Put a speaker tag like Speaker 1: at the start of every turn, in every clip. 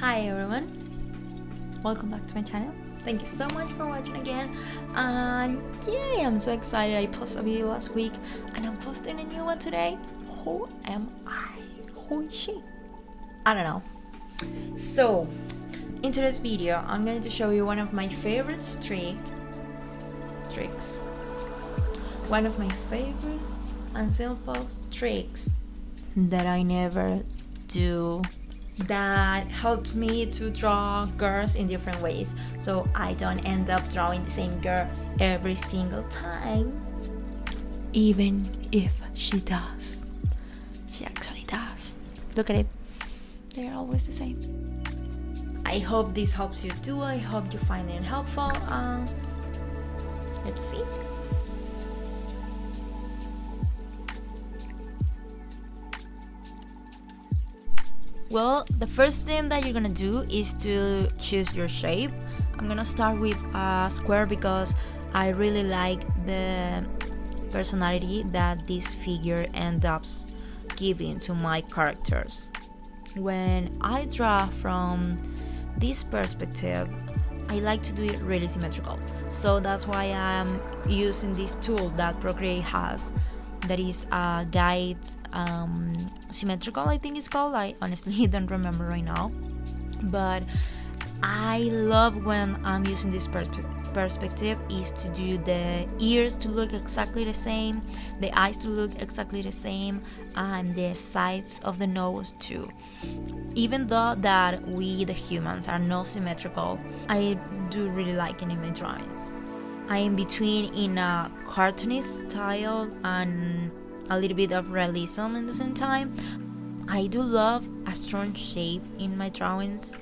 Speaker 1: Hi everyone, welcome back to my channel. Thank you so much for watching again, and yay, I'm so excited. I posted a video last week and I'm posting a new one today. Who am I? Who is she? I don't know. So in today's video I'm going to show you one of my favorite tricks, one of my favorite and simple tricks that I never do, that helped me to draw girls in different ways, so I don't end up drawing the same girl every single time, even if she does. She actually does. Look at it, they're always the same. I hope this helps you too. I hope you find it helpful. Let's see. Well, the first thing that you're gonna do is to choose your shape. I'm gonna start with a square because I really like the personality that this figure ends up giving to my characters. When I draw from this perspective, I like to do it really symmetrical. So that's why I'm using this tool that Procreate has, that is a guide symmetrical, I think it's called. I honestly don't remember right now, but I love when I'm using this perspective is to do the ears to look exactly the same, the eyes to look exactly the same, and the sides of the nose too. Even though that we the humans are not symmetrical, I do really like it in my drawings. I am between in a cartoonist style and a little bit of realism in the same time. I do love a strong shape in my drawings,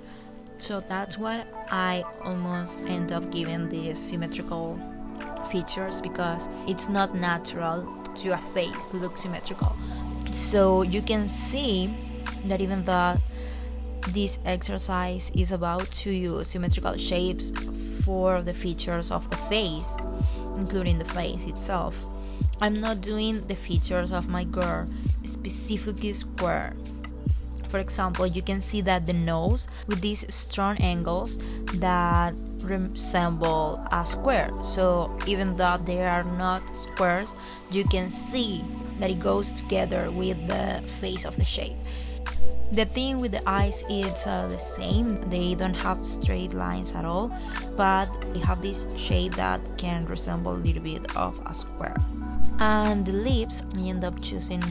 Speaker 1: so that's what I almost end up giving these symmetrical features, because it's not natural to a face look symmetrical. So you can see that even though this exercise is about to use symmetrical shapes for the features of the face, including the face itself, I'm not doing the features of my girl specifically square. For example, you can see that the nose with these strong angles that resemble a square. So even though they are not squares, you can see that it goes together with the face of the shape. The thing with the eyes is the same. They don't have straight lines at all, but they have this shape that can resemble a little bit of a square. And the lips, I end up choosing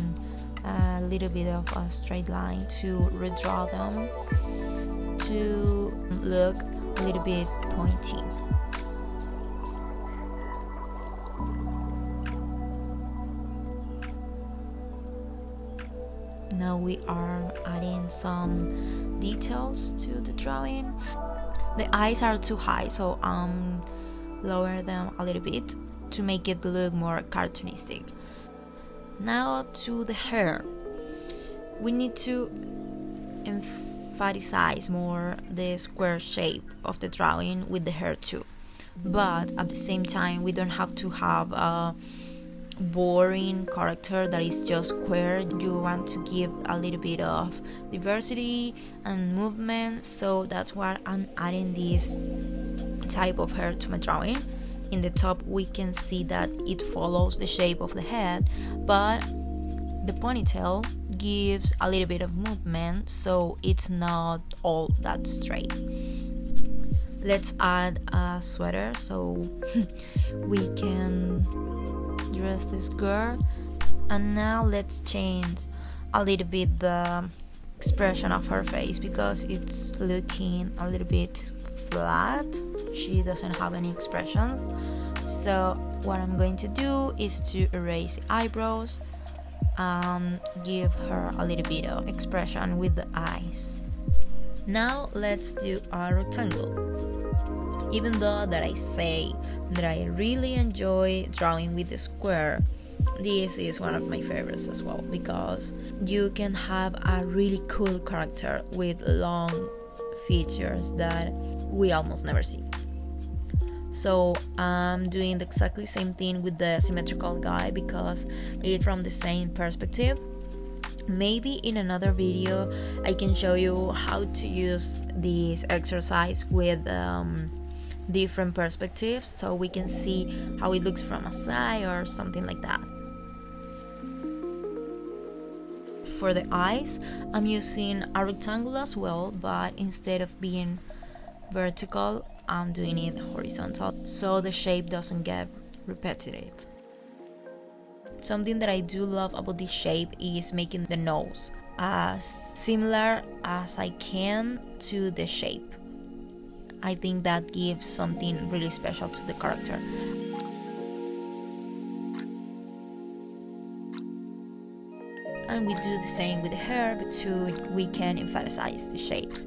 Speaker 1: a little bit of a straight line to redraw them to look a little bit pointy. Now we are adding some details to the drawing. The eyes are too high, so lower them a little bit to make it look more cartoonistic. Now to the hair. We need to emphasize more the square shape of the drawing with the hair too. But at the same time, we don't have to have a boring character that is just square. You want to give a little bit of diversity and movement, so that's why I'm adding this type of hair to my drawing. In the top we can see that it follows the shape of the head, but the ponytail gives a little bit of movement, so it's not all that straight. Let's add a sweater so we can dress this girl. And now let's change a little bit the expression of her face, because it's looking a little bit flat. She doesn't have any expressions. So what I'm going to do is to erase the eyebrows and give her a little bit of expression with the eyes. Now let's do a rectangle. Even though that I say that I really enjoy drawing with the square, this is one of my favorites as well, because you can have a really cool character with long features that we almost never see. So I'm doing the exactly same thing with the symmetrical guy, because it's from the same perspective. Maybe in another video I can show you how to use this exercise with different perspectives, so we can see how it looks from a side or something like that. For the eyes, I'm using a rectangle as well, but instead of being vertical, I'm doing it horizontal, so the shape doesn't get repetitive. Something that I do love about this shape is making the nose as similar as I can to the shape. I think that gives something really special to the character. And we do the same with the hair, but so we can emphasize the shapes.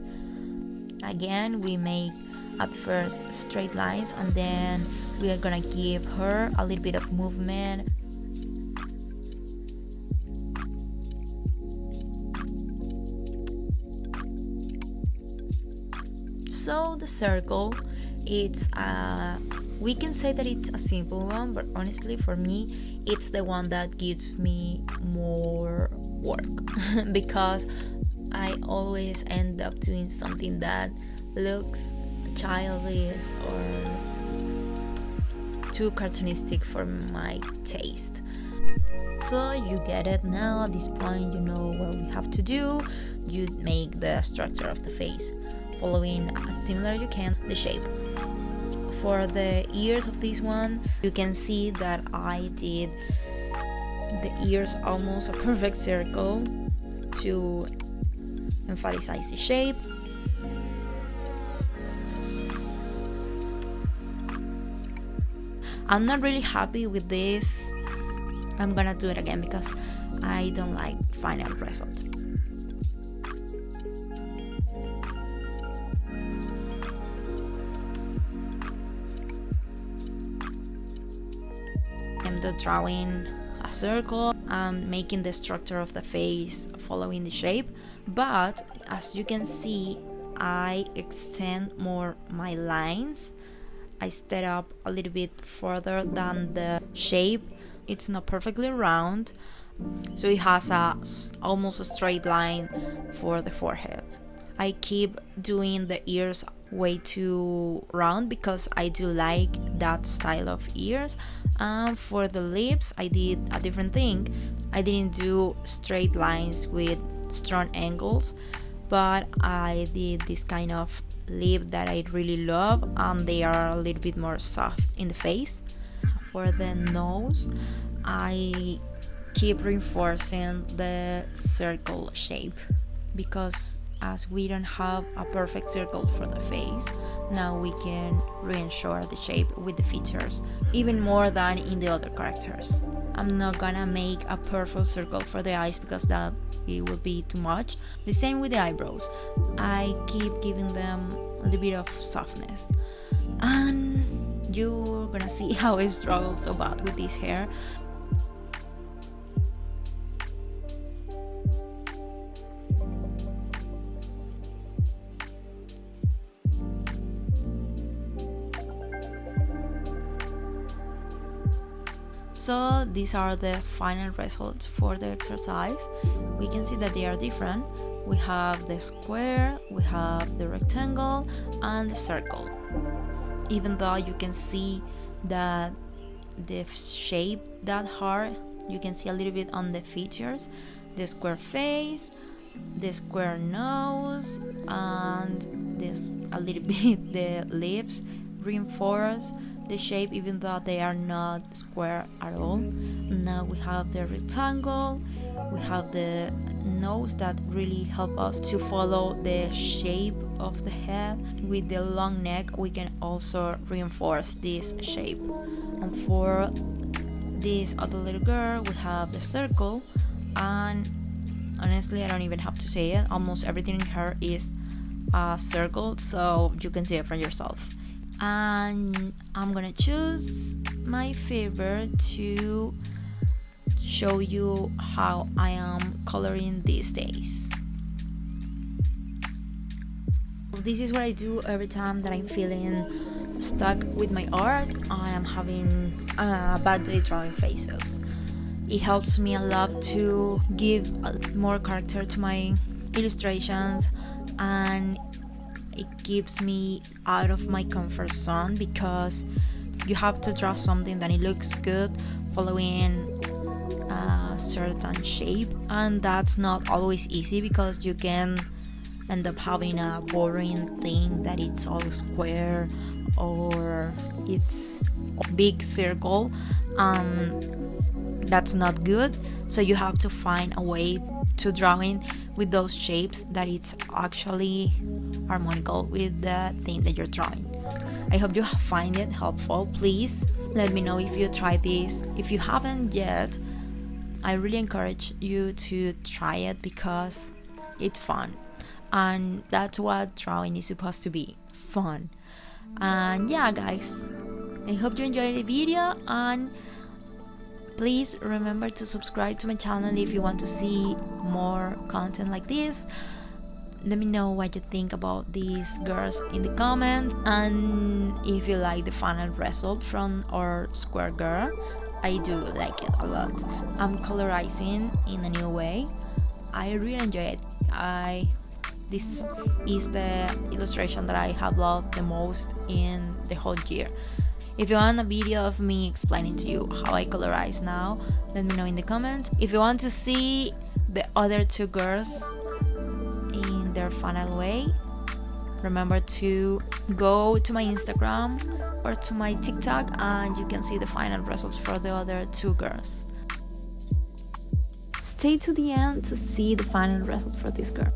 Speaker 1: Again, we make at first straight lines, and then we are gonna give her a little bit of movement. So the circle, it's we can say that it's a simple one, but honestly for me it's the one that gives me more work because I always end up doing something that looks childish or too cartoonistic for my taste. So you get it now. At this point you know what we have to do. You make the structure of the face following as similar you can the shape. For the ears of this one, you can see that I did the ears almost a perfect circle to emphasize the shape. I'm not really happy with this. I'm gonna do it again because I don't like final result. I'm drawing a circle, making the structure of the face following the shape, but as you can see I extend more my lines. I step up a little bit further than the shape. It's not perfectly round, so it has almost a straight line for the forehead. I keep doing the ears way too round because I do like that style of ears. For the lips I did a different thing. I didn't do straight lines with strong angles, but I did this kind of lip that I really love, and they are a little bit more soft in the face. For the nose, I keep reinforcing the circle shape because as we don't have a perfect circle for the face, now we can reassure the shape with the features even more than in the other characters. I'm not gonna make a perfect circle for the eyes because that it will be too much. The same with the eyebrows. I keep giving them a little bit of softness, and you're gonna see how I struggle so bad with this hair. So these are the final results for the exercise. We can see that they are different. We have the square, we have the rectangle, and the circle. Even though you can see that the shape that hard, you can see a little bit on the features, the square face, the square nose, and this a little bit the lips reinforce the shape even though they are not square at all. Now we have the rectangle, we have the nose that really help us to follow the shape of the head. With the long neck we can also reinforce this shape. And for this other little girl we have the circle, and honestly I don't even have to say it, almost everything in her is circled, so you can see it for yourself. And I'm gonna choose my favorite to show you how I am coloring these days. This is what I do every time that I'm feeling stuck with my art and I'm having a bad day drawing faces. It helps me a lot to give more character to my illustrations, and it keeps me out of my comfort zone, because you have to draw something that it looks good following a certain shape, and that's not always easy because you can end up having a boring thing that it's all square or it's a big circle. That's not good, so you have to find a way to drawing with those shapes that it's actually harmonical with the thing that you're drawing. I hope you find it helpful. Please let me know if you try this. If you haven't yet, I really encourage you to try it because it's fun, and that's what drawing is supposed to be, fun. And yeah, guys, I hope you enjoyed the video, and please remember to subscribe to my channel if you want to see more content like this. Let me know what you think about these girls in the comments, and if you like the final result from our square girl. I do like it a lot. I'm colorizing in a new way. I really enjoy it. This is the illustration that I have loved the most in the whole year. If you want a video of me explaining to you how I colorize now, let me know in the comments. If you want to see the other two girls in their final way, remember to go to my Instagram or to my TikTok, and you can see the final results for the other two girls. Stay to the end to see the final result for this girl.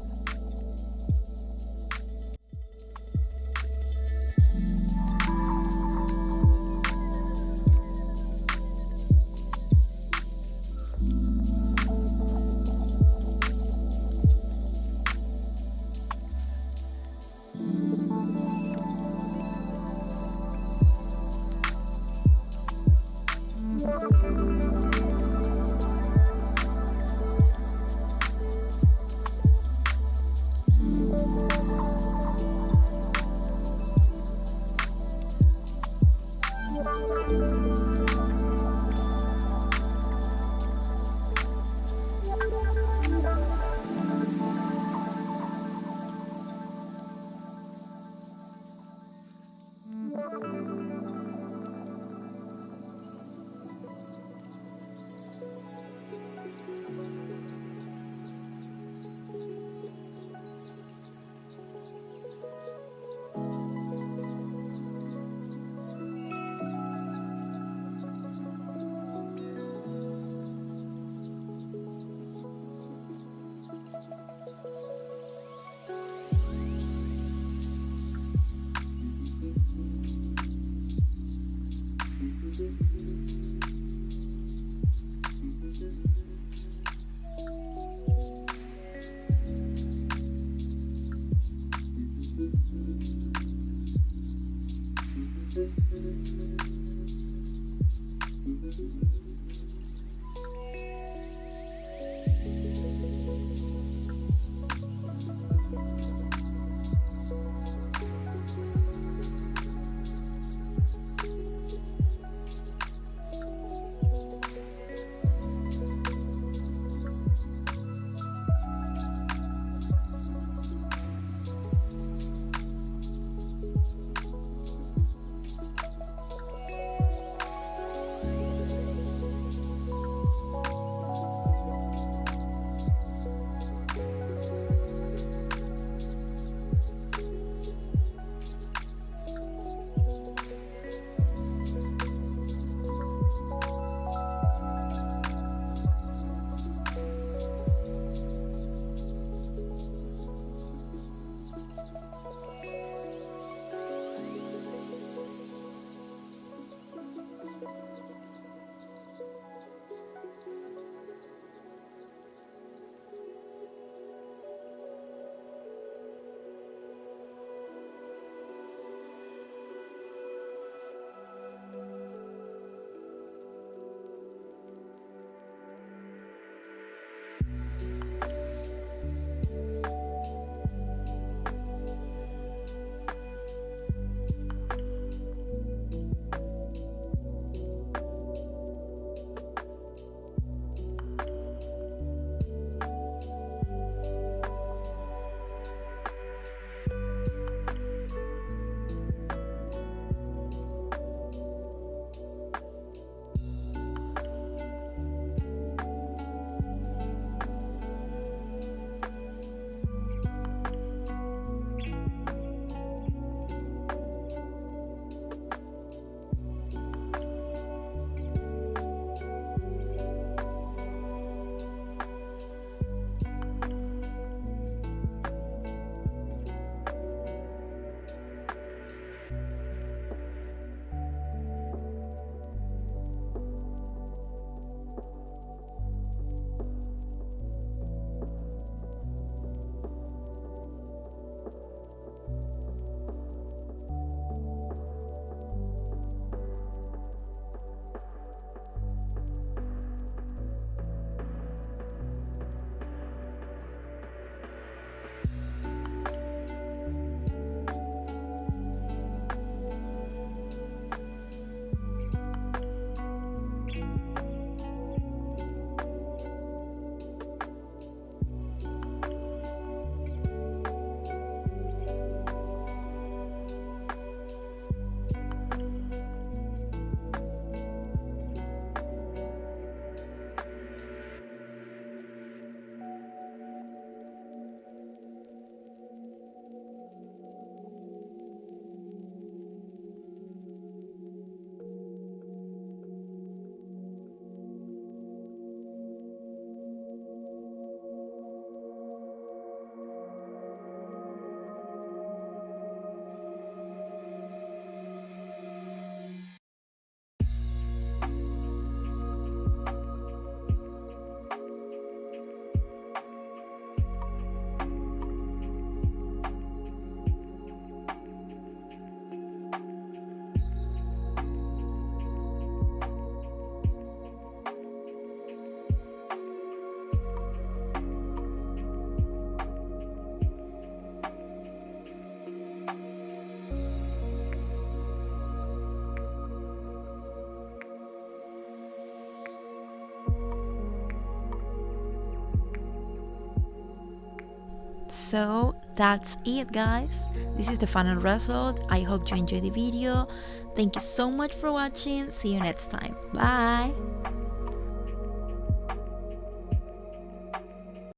Speaker 1: So that's it, guys. This is the final result. I hope you enjoyed the video. Thank you so much for watching. See you next time. Bye.